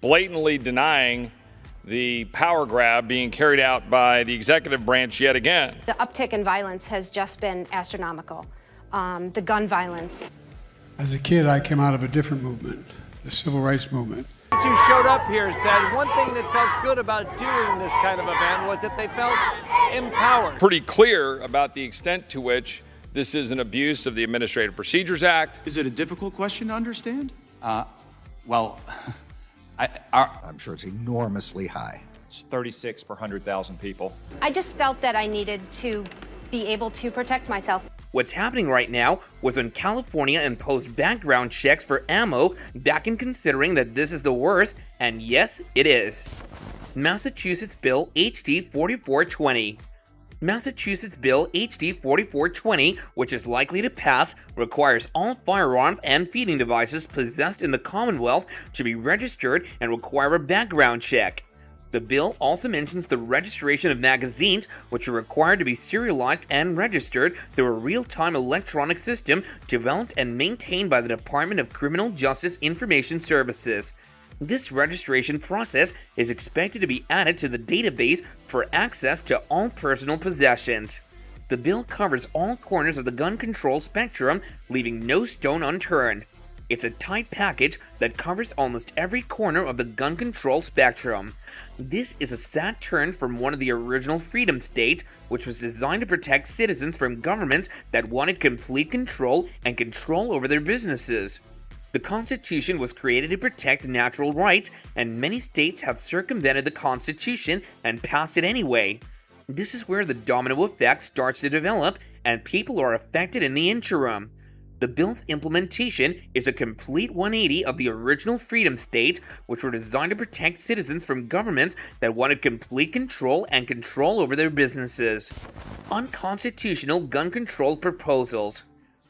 blatantly denying the power grab being carried out by the executive branch yet again. The uptick in violence has just been astronomical. The gun violence. As a kid, I came out of a different movement, the civil rights movement. Who showed up here said one thing that felt good about doing this kind of event was that they felt empowered. Pretty clear about the extent to which this is an abuse of the Administrative Procedures Act. Is it a difficult question to understand? Well, I'm sure it's enormously high. It's 36 per 100,000 people. I just felt that I needed to be able to protect myself. What's happening right now was when California imposed background checks for ammo back in considering that this is the worst, and yes, it is. Massachusetts Bill HD 4420. Massachusetts Bill HD 4420, which is likely to pass, requires all firearms and feeding devices possessed in the Commonwealth to be registered and require a background check. The bill also mentions the registration of magazines, which are required to be serialized and registered through a real-time electronic system developed and maintained by the Department of Criminal Justice Information Services. This registration process is expected to be added to the database for access to all personal possessions. The bill covers all corners of the gun control spectrum, leaving no stone unturned. It's a tight package that covers almost every corner of the gun control spectrum. This is a sad turn from one of the original freedom states, which was designed to protect citizens from governments that wanted complete control and control over their businesses. The Constitution was created to protect natural rights, and many states have circumvented the Constitution and passed it anyway. This is where the domino effect starts to develop, and people are affected in the interim. The bill's implementation is a complete 180 of the original freedom states, which were designed to protect citizens from governments that wanted complete control and control over their businesses. Unconstitutional gun control proposals.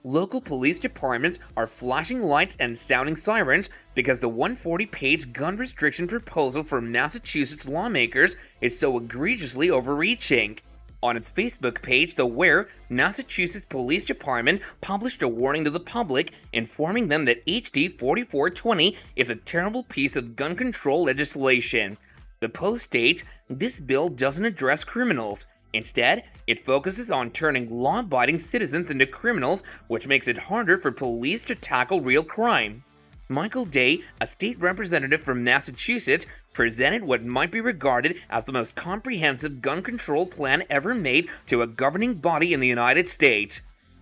Local police departments are flashing lights and sounding sirens because the 140-page gun restriction proposal from Massachusetts lawmakers is so egregiously overreaching. On its Facebook page, the Massachusetts Police Department published a warning to the public, informing them that HD 4420 is a terrible piece of gun control legislation. The post states, this bill doesn't address criminals. Instead, it focuses on turning law-abiding citizens into criminals, which makes it harder for police to tackle real crime. Michael Day, a state representative from Massachusetts, presented what might be regarded as the most comprehensive gun control plan ever made to a governing body in the United States.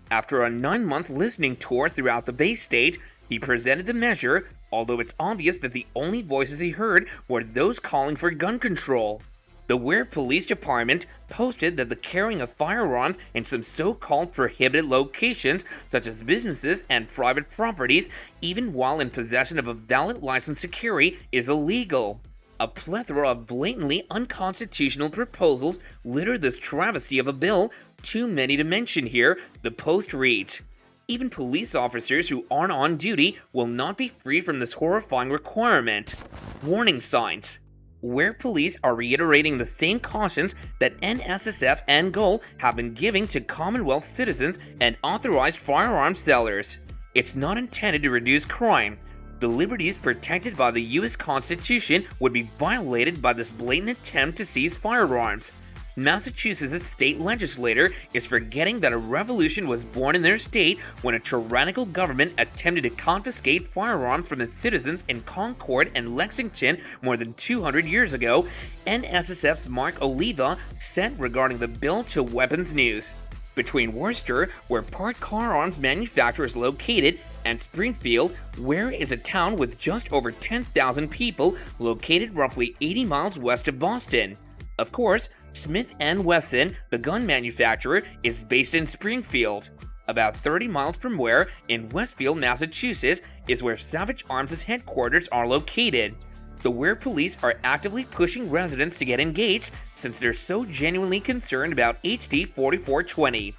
After a 9-month listening tour throughout the Bay State, he presented the measure, although it's obvious that the only voices he heard were those calling for gun control. The Ware Police Department posted that the carrying of firearms in some so-called prohibited locations, such as businesses and private properties, even while in possession of a valid license to carry, is illegal. A plethora of blatantly unconstitutional proposals litter this travesty of a bill, too many to mention here, the Post reads. Even police officers who aren't on duty will not be free from this horrifying requirement. Warning signs. Where police are reiterating the same cautions that NSSF and GOL have been giving to Commonwealth citizens and authorized firearms sellers. It's not intended to reduce crime. The liberties protected by the U.S. Constitution would be violated by this blatant attempt to seize firearms. Massachusetts' state legislator is forgetting that a revolution was born in their state when a tyrannical government attempted to confiscate firearms from its citizens in Concord and Lexington more than 200 years ago, NSSF's Mark Oliva said regarding the bill to Weapons News. Between Worcester, where Part Car Arms manufacturer is located, and Springfield, Ware is a town with just over 10,000 people located roughly 80 miles west of Boston. Of course, Smith & Wesson, the gun manufacturer, is based in Springfield. About 30 miles from Ware, in Westfield, Massachusetts, is where Savage Arms' headquarters are located. The Ware police are actively pushing residents to get engaged since they're so genuinely concerned about HD 4420.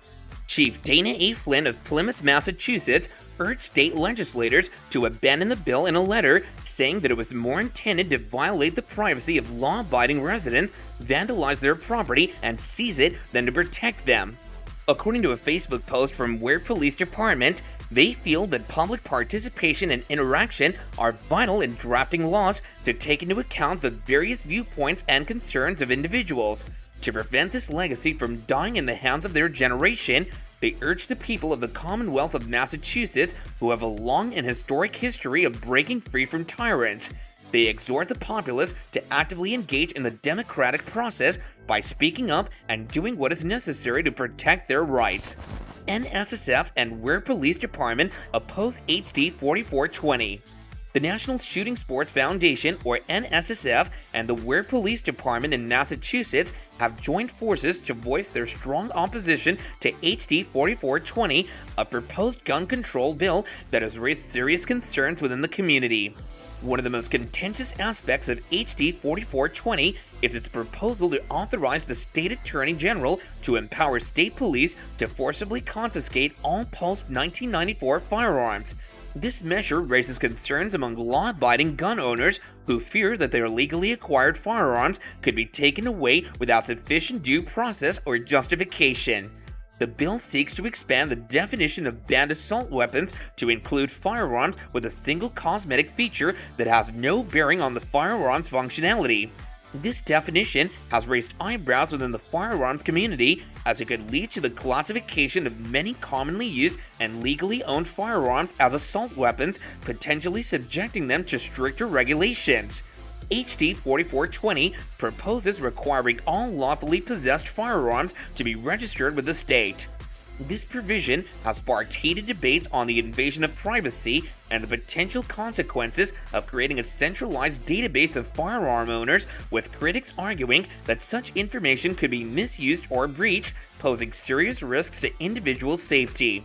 Chief Dana A. Flynn of Plymouth, Massachusetts, urged state legislators to abandon the bill in a letter, saying that it was more intended to violate the privacy of law-abiding residents, vandalize their property, and seize it than to protect them. According to a Facebook post from Ware Police Department, They feel that public participation and interaction are vital in drafting laws to take into account the various viewpoints and concerns of individuals. To prevent this legacy from dying in the hands of their generation, they urge the people of the Commonwealth of Massachusetts, who have a long and historic history of breaking free from tyrants. They exhort the populace to actively engage in the democratic process by speaking up and doing what is necessary to protect their rights. NSSF and Ware Police Department oppose HD 4420. The National Shooting Sports Foundation, or NSSF, and the Ware Police Department in Massachusetts have joined forces to voice their strong opposition to HD 4420, a proposed gun control bill that has raised serious concerns within the community. One of the most contentious aspects of HD 4420 is its proposal to authorize the state attorney general to empower state police to forcibly confiscate all post-1994 firearms. This measure raises concerns among law-abiding gun owners who fear that their legally acquired firearms could be taken away without sufficient due process or justification. The bill seeks to expand the definition of banned assault weapons to include firearms with a single cosmetic feature that has no bearing on the firearm's functionality. This definition has raised eyebrows within the firearms community, as it could lead to the classification of many commonly used and legally owned firearms as assault weapons, potentially subjecting them to stricter regulations. HD 4420 proposes requiring all lawfully possessed firearms to be registered with the state. This provision has sparked heated debates on the invasion of privacy and the potential consequences of creating a centralized database of firearm owners, with critics arguing that such information could be misused or breached, posing serious risks to individual safety.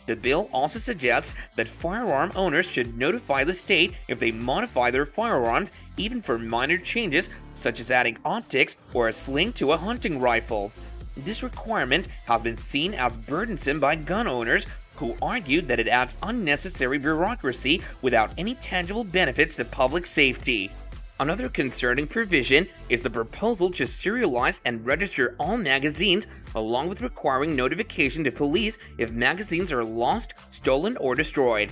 The bill also suggests that firearm owners should notify the state if they modify their firearms, even for minor changes such as adding optics or a sling to a hunting rifle. This requirement has been seen as burdensome by gun owners, who argue that it adds unnecessary bureaucracy without any tangible benefits to public safety. Another concerning provision is the proposal to serialize and register all magazines, along with requiring notification to police if magazines are lost, stolen, or destroyed.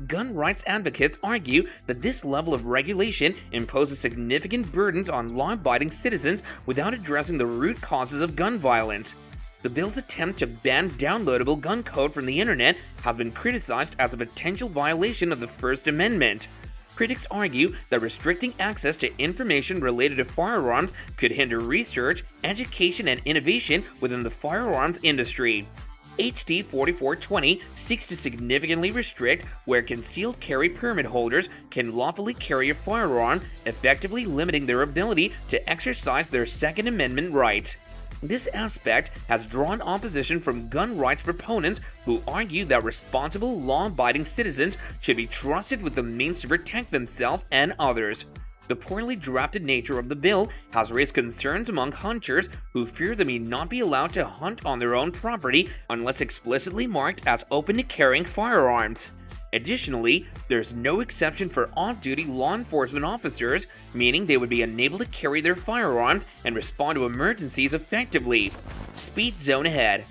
Gun rights advocates argue that this level of regulation imposes significant burdens on law-abiding citizens without addressing the root causes of gun violence. The bill's attempt to ban downloadable gun code from the internet has been criticized as a potential violation of the First Amendment. Critics argue that restricting access to information related to firearms could hinder research, education, and innovation within the firearms industry. HD 4420 seeks to significantly restrict where concealed carry permit holders can lawfully carry a firearm, effectively limiting their ability to exercise their Second Amendment rights. This aspect has drawn opposition from gun rights proponents who argue that responsible, law-abiding citizens should be trusted with the means to protect themselves and others. The poorly drafted nature of the bill has raised concerns among hunters who fear they may not be allowed to hunt on their own property unless explicitly marked as open to carrying firearms. Additionally, there's no exception for off-duty law enforcement officers, meaning they would be unable to carry their firearms and respond to emergencies effectively. Speed zone ahead.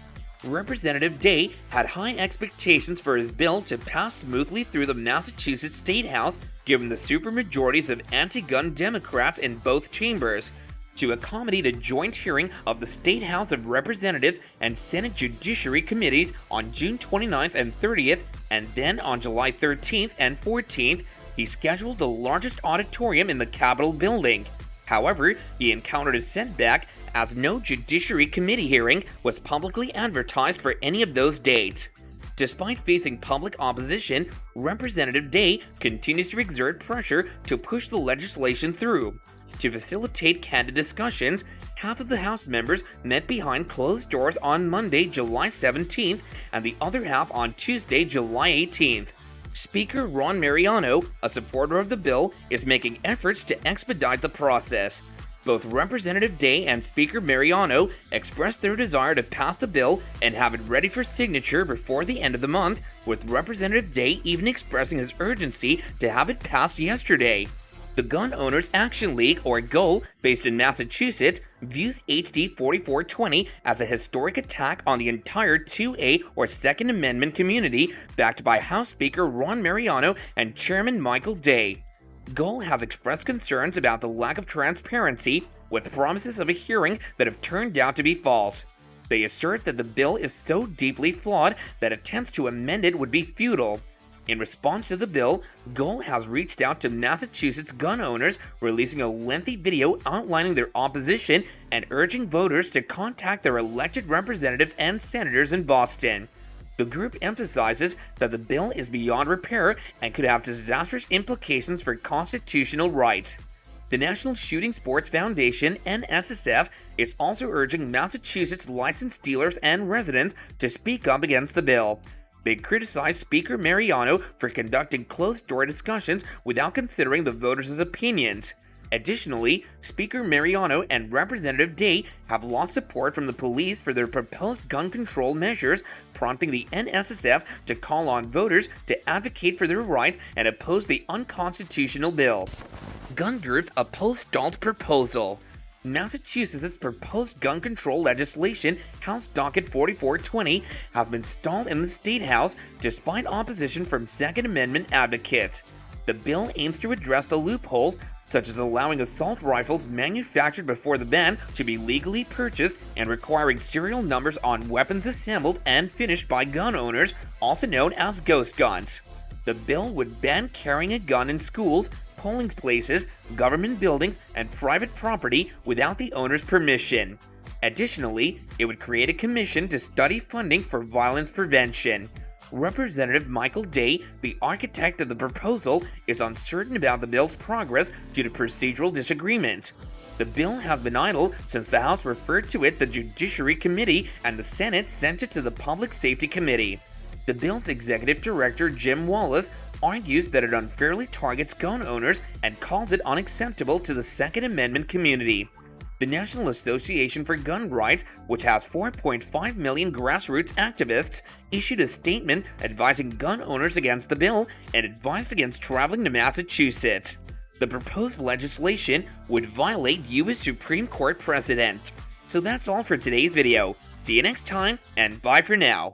Representative Day had high expectations for his bill to pass smoothly through the Massachusetts State House, given the supermajorities of anti-gun Democrats in both chambers. To accommodate a joint hearing of the State House of Representatives and Senate Judiciary Committees on June 29th and 30th, and then on July 13th and 14th, he scheduled the largest auditorium in the Capitol building. However, he encountered a setback, as no Judiciary Committee hearing was publicly advertised for any of those dates. Despite facing public opposition, Representative Day continues to exert pressure to push the legislation through. To facilitate candid discussions, half of the House members met behind closed doors on Monday, July 17th, and the other half on Tuesday, July 18th. Speaker Ron Mariano, a supporter of the bill, is making efforts to expedite the process. Both Representative Day and Speaker Mariano expressed their desire to pass the bill and have it ready for signature before the end of the month, with Representative Day even expressing his urgency to have it passed yesterday. The Gun Owners Action League, or GOL, based in Massachusetts, views HD 4420 as a historic attack on the entire 2A or Second Amendment community, backed by House Speaker Ron Mariano and Chairman Michael Day. GOL has expressed concerns about the lack of transparency, with promises of a hearing that have turned out to be false. They assert that the bill is so deeply flawed that attempts to amend it would be futile. In response to the bill, GOL has reached out to Massachusetts gun owners, releasing a lengthy video outlining their opposition and urging voters to contact their elected representatives and senators in Boston. The group emphasizes that the bill is beyond repair and could have disastrous implications for constitutional rights. The National Shooting Sports Foundation, NSSF, is also urging Massachusetts licensed dealers and residents to speak up against the bill. They criticized Speaker Mariano for conducting closed-door discussions without considering the voters' opinions. Additionally, Speaker Mariano and Representative Day have lost support from the police for their proposed gun control measures, prompting the NSSF to call on voters to advocate for their rights and oppose the unconstitutional bill. Gun groups oppose stalled proposal. Massachusetts' proposed gun control legislation, House Docket 4420, has been stalled in the State House despite opposition from Second Amendment advocates. The bill aims to address the loopholes, such as allowing assault rifles manufactured before the ban to be legally purchased and requiring serial numbers on weapons assembled and finished by gun owners, also known as ghost guns. The bill would ban carrying a gun in schools, polling places, government buildings, and private property without the owner's permission. Additionally, it would create a commission to study funding for violence prevention. Representative Michael Day, the architect of the proposal, is uncertain about the bill's progress due to procedural disagreements. The bill has been idle since the House referred to it the Judiciary Committee and the Senate sent it to the Public Safety Committee. The bill's executive director, Jim Wallace, argues that it unfairly targets gun owners and calls it unacceptable to the Second Amendment community. The National Association for Gun Rights, which has 4.5 million grassroots activists, issued a statement advising gun owners against the bill and advised against traveling to Massachusetts. The proposed legislation would violate U.S. Supreme Court precedent. So that's all for today's video. See you next time, and bye for now.